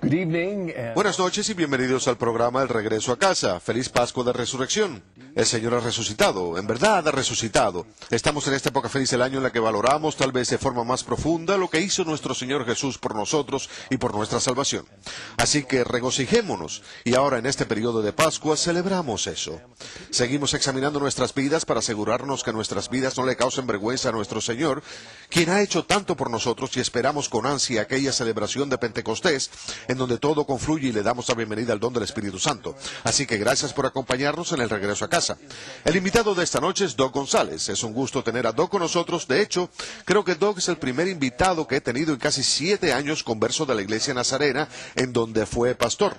Good evening. Buenas noches y bienvenidos al programa El Regreso a Casa. Feliz Pascua de Resurrección. El Señor ha resucitado, en verdad ha resucitado. Estamos en esta época feliz del año en la que valoramos, tal vez de forma más profunda, lo que hizo nuestro Señor Jesús por nosotros y por nuestra salvación. Así que regocijémonos y ahora en este periodo de Pascua celebramos eso. Seguimos examinando nuestras vidas para asegurarnos que nuestras vidas no le causen vergüenza a nuestro Señor, quien ha hecho tanto por nosotros, y esperamos con ansia aquella celebración de Pentecostés en donde todo confluye y le damos la bienvenida al don del Espíritu Santo. Así que gracias por acompañarnos en el regreso a casa. El invitado de esta noche es Doug González. Es un gusto tener a Doug con nosotros. De hecho, creo que Doug es el primer invitado que he tenido en casi 7 años converso de la Iglesia Nazarena, en donde fue pastor.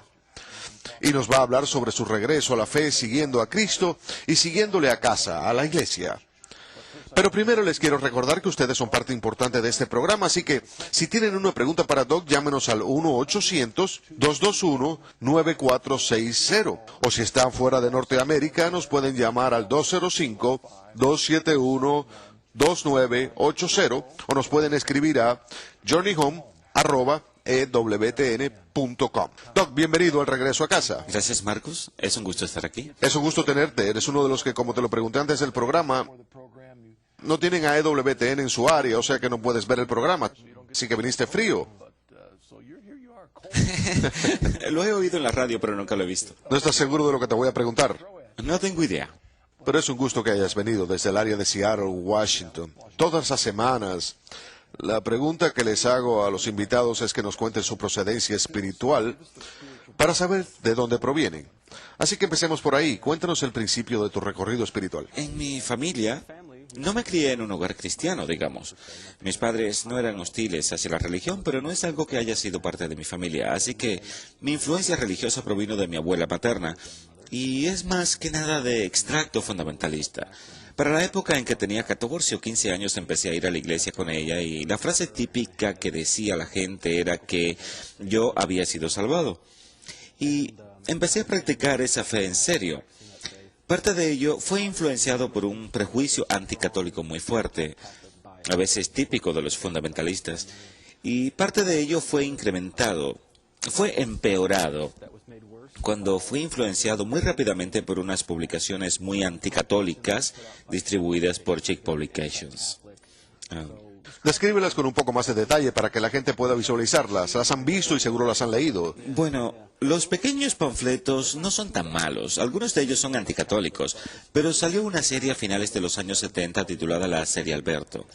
Y nos va a hablar sobre su regreso a la fe, siguiendo a Cristo y siguiéndole a casa, a la iglesia. Pero primero les quiero recordar que ustedes son parte importante de este programa, así que si tienen una pregunta para Doug, llámenos al 1-800-221-9460. O si están fuera de Norteamérica, nos pueden llamar al 205-271-2980 o nos pueden escribir a journeyhome@ewtn.com. Doug, bienvenido al regreso a casa. Gracias, Marcos. Es un gusto estar aquí. Es un gusto tenerte. Eres uno de los que, como te lo pregunté antes del programa, no tienen a EWTN en su área, o sea que no puedes ver el programa. Así que viniste frío. Lo he oído en la radio, pero nunca lo he visto. No estás seguro de lo que te voy a preguntar, No tengo idea. pero es un gusto que hayas venido desde el área de Seattle, Washington. Todas las semanas, la pregunta que les hago a los invitados es que nos cuenten su procedencia espiritual para saber de dónde provienen. Así que empecemos por ahí. Cuéntanos el principio de tu recorrido espiritual. En mi familia, no me crié en un hogar cristiano, digamos. Mis padres no eran hostiles hacia la religión, pero no es algo que haya sido parte de mi familia. Así que mi influencia religiosa provino de mi abuela paterna, y es más que nada de extracto fundamentalista. Para la época en que tenía 14 o 15 años empecé a ir a la iglesia con ella, y la frase típica que decía la gente era que yo había sido salvado. Y empecé a practicar esa fe en serio. Parte de ello fue influenciado por un prejuicio anticatólico muy fuerte, a veces típico de los fundamentalistas, y parte de ello fue empeorado, cuando fui influenciado muy rápidamente por unas publicaciones muy anticatólicas distribuidas por Chick Publications. Descríbelas con un poco más de detalle para que la gente pueda visualizarlas. Las han visto y seguro las han leído. Bueno, los pequeños panfletos no son tan malos. Algunos de ellos son anticatólicos, pero salió una serie a finales de los años 70 titulada La Serie Alberto.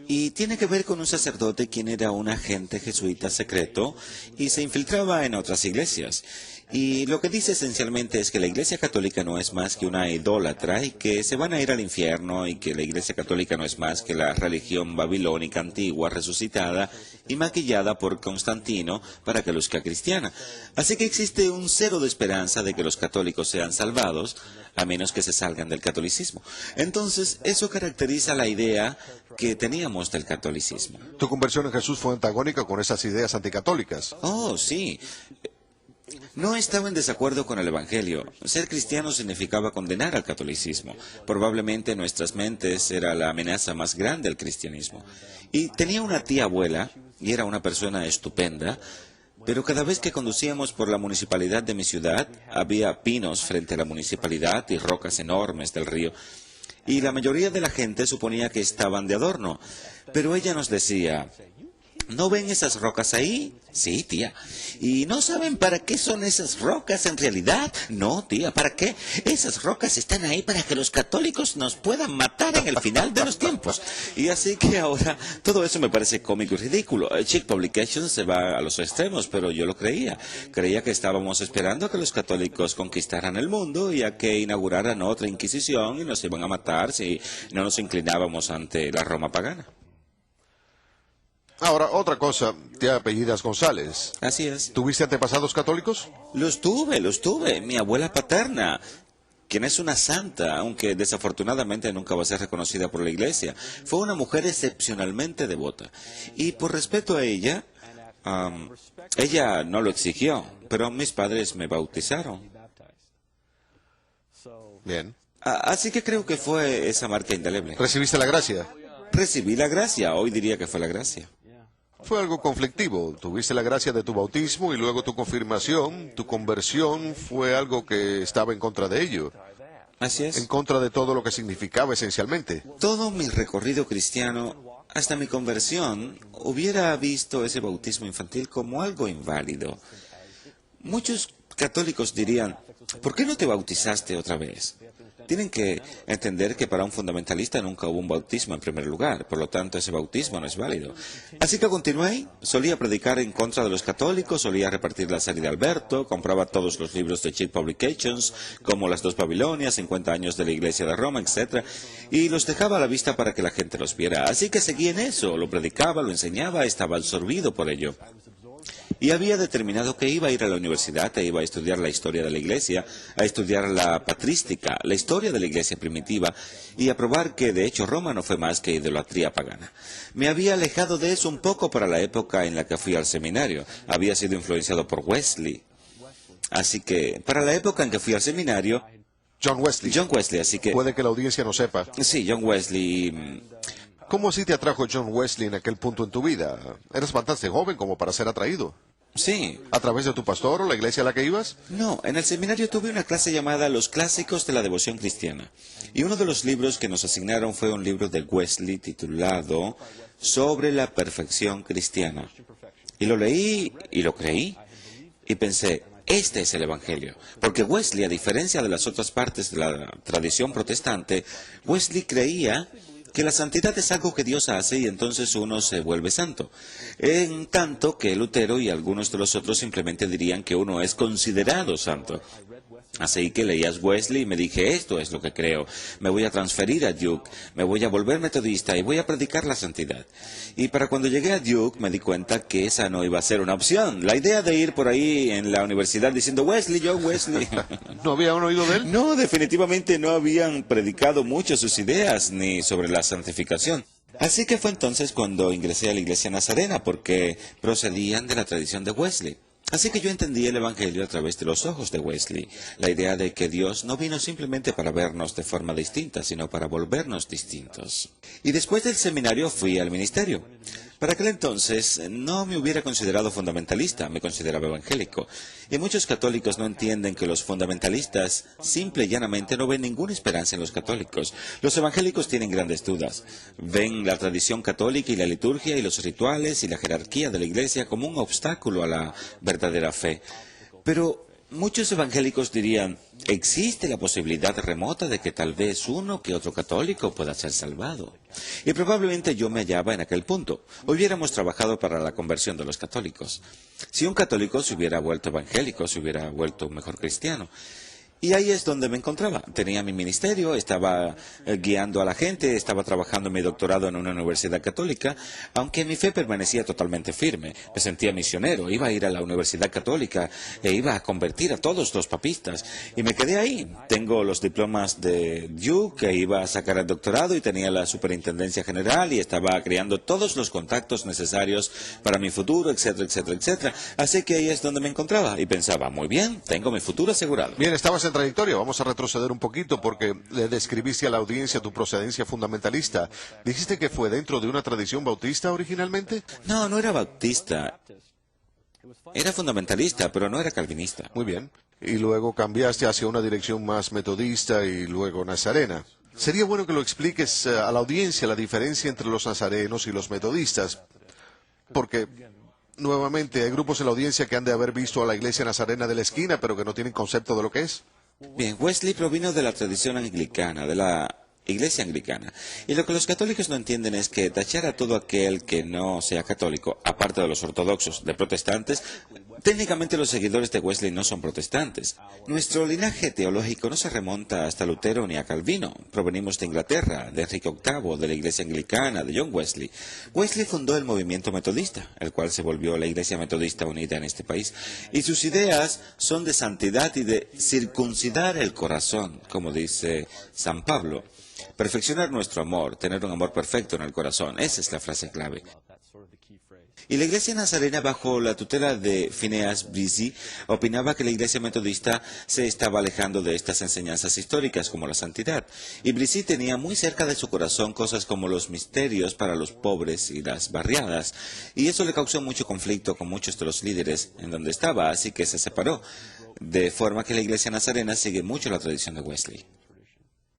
Y tiene que ver con un sacerdote quien era un agente jesuita secreto y se infiltraba en otras iglesias. Y lo que dice esencialmente es que la Iglesia Católica no es más que una idólatra y que se van a ir al infierno, y que la Iglesia Católica no es más que la religión babilónica antigua resucitada y maquillada por Constantino para que luzca cristiana. Así que existe un cero de esperanza de que los católicos sean salvados, a menos que se salgan del catolicismo. Entonces, eso caracteriza la idea que teníamos del catolicismo. Tu conversión en Jesús fue antagónica con esas ideas anticatólicas. Oh, sí. No estaba en desacuerdo con el Evangelio. Ser cristiano significaba condenar al catolicismo. Probablemente en nuestras mentes era la amenaza más grande al cristianismo. Y tenía una tía abuela, y era una persona estupenda, pero cada vez que conducíamos por la municipalidad de mi ciudad, había pinos frente a la municipalidad y rocas enormes del río. Y la mayoría de la gente suponía que estaban de adorno. Pero ella nos decía: ¿no ven esas rocas ahí? Sí, tía. ¿Y no saben para qué son esas rocas en realidad? No, tía, ¿para qué? Esas rocas están ahí para que los católicos nos puedan matar en el final de los tiempos. Y así que ahora todo eso me parece cómico y ridículo. Chick Publications se va a los extremos, pero yo lo creía. Creía que estábamos esperando a que los católicos conquistaran el mundo y a que inauguraran otra Inquisición y nos iban a matar si no nos inclinábamos ante la Roma pagana. Ahora, otra cosa, te apellidas González. Así es. ¿Tuviste antepasados católicos? Los tuve. Mi abuela paterna, quien es una santa, aunque desafortunadamente nunca va a ser reconocida por la iglesia, fue una mujer excepcionalmente devota. Y por respeto a ella, ella no lo exigió, pero mis padres me bautizaron. Bien. Así que creo que fue esa marca indeleble. ¿Recibiste la gracia? Recibí la gracia, hoy diría que fue la gracia. Fue algo conflictivo. Tuviste la gracia de tu bautismo y luego tu confirmación, tu conversión fue algo que estaba en contra de ello, Así en es. contra de todo lo que significaba esencialmente. Todo mi recorrido cristiano, hasta mi conversión, hubiera visto ese bautismo infantil como algo inválido. Muchos católicos dirían, ¿por qué no te bautizaste otra vez? Tienen que entender que para un fundamentalista nunca hubo un bautismo en primer lugar, por lo tanto ese bautismo no es válido. Así que continué, solía predicar en contra de los católicos, solía repartir la serie de Alberto, compraba todos los libros de Cheap Publications, como Las dos Babilonias, 50 años de la Iglesia de Roma, etc., y los dejaba a la vista para que la gente los viera. Así que seguí en eso, lo predicaba, lo enseñaba, estaba absorbido por ello. Y había determinado que iba a ir a la universidad, e iba a estudiar la historia de la Iglesia, a estudiar la patrística, la historia de la Iglesia primitiva, y a probar que de hecho Roma no fue más que idolatría pagana. Me había alejado de eso un poco para la época en la que fui al seminario. Había sido influenciado por Wesley. Así que, para la época en que fui al seminario, John Wesley. así que... Puede que la audiencia no sepa. Sí, John Wesley. ¿Cómo así te atrajo John Wesley en aquel punto en tu vida? Eras bastante joven como para ser atraído. Sí. ¿A través de tu pastor o la iglesia a la que ibas? No, en el seminario tuve una clase llamada Los Clásicos de la Devoción Cristiana. Y uno de los libros que nos asignaron fue un libro de Wesley titulado Sobre la Perfección Cristiana. Y lo leí y lo creí. Y pensé, este es el Evangelio. Porque Wesley, a diferencia de las otras partes de la tradición protestante, Wesley creía que la santidad es algo que Dios hace y entonces uno se vuelve santo. En tanto que Lutero y algunos de los otros simplemente dirían que uno es considerado santo. Así que leías Wesley y me dije, esto es lo que creo. Me voy a transferir a Duke, me voy a volver metodista y voy a predicar la santidad. Y para cuando llegué a Duke me di cuenta que esa no iba a ser una opción. La idea de ir por ahí en la universidad diciendo Wesley, John Wesley. ¿No habían oído de él? No, definitivamente no habían predicado mucho sus ideas ni sobre la santificación. Así que fue entonces cuando ingresé a la iglesia nazarena, porque procedían de la tradición de Wesley. Así que yo entendí el Evangelio a través de los ojos de Wesley, la idea de que Dios no vino simplemente para vernos de forma distinta, sino para volvernos distintos. Y después del seminario fui al ministerio. Para aquel entonces no me hubiera considerado fundamentalista, me consideraba evangélico. Y muchos católicos no entienden que los fundamentalistas simple y llanamente no ven ninguna esperanza en los católicos. Los evangélicos tienen grandes dudas. Ven la tradición católica y la liturgia y los rituales y la jerarquía de la iglesia como un obstáculo a la verdadera fe. Pero muchos evangélicos dirían, existe la posibilidad remota de que tal vez uno que otro católico pueda ser salvado. Y probablemente yo me hallaba en aquel punto. Hubiéramos trabajado para la conversión de los católicos. Si un católico se hubiera vuelto evangélico, se hubiera vuelto un mejor cristiano. Y ahí es donde me encontraba. Tenía mi ministerio, estaba guiando a la gente, estaba trabajando mi doctorado en una universidad católica, aunque mi fe permanecía totalmente firme. Me sentía misionero, iba a ir a la universidad católica e iba a convertir a todos los papistas. Y me quedé ahí. Tengo los diplomas de Duke, que iba a sacar el doctorado y tenía la superintendencia general y estaba creando todos los contactos necesarios para mi futuro, etcétera, etcétera, etcétera. Así que ahí es donde me encontraba y pensaba, muy bien, tengo mi futuro asegurado. Bien, estabas en trayectoria. Vamos a retroceder un poquito porque le describiste a la audiencia tu procedencia fundamentalista. ¿Dijiste que fue dentro de una tradición bautista originalmente? No, no era bautista. Era fundamentalista, pero no era calvinista. Muy bien. Y luego cambiaste hacia una dirección más metodista y luego nazarena. Sería bueno que lo expliques a la audiencia la diferencia entre los nazarenos y los metodistas, porque nuevamente hay grupos en la audiencia que han de haber visto a la iglesia nazarena de la esquina, pero que no tienen concepto de lo que es. Bien, Wesley provino de la tradición anglicana, de la iglesia anglicana. Y lo que los católicos no entienden es que tachar a todo aquel que no sea católico, aparte de los ortodoxos, de protestantes, técnicamente los seguidores de Wesley no son protestantes. Nuestro linaje teológico no se remonta hasta Lutero ni a Calvino. Provenimos de Inglaterra, de Enrique VIII, de la iglesia anglicana, de John Wesley. Wesley fundó el movimiento metodista, el cual se volvió la iglesia metodista unida en este país. Y sus ideas son de santidad y de circuncidar el corazón, como dice San Pablo. Perfeccionar nuestro amor, tener un amor perfecto en el corazón, esa es la frase clave. Y la Iglesia Nazarena, bajo la tutela de Phineas Bresee, opinaba que la Iglesia Metodista se estaba alejando de estas enseñanzas históricas como la santidad. Y Bresee tenía muy cerca de su corazón cosas como los misterios para los pobres y las barriadas. Y eso le causó mucho conflicto con muchos de los líderes en donde estaba, así que se separó. De forma que la Iglesia Nazarena sigue mucho la tradición de Wesley.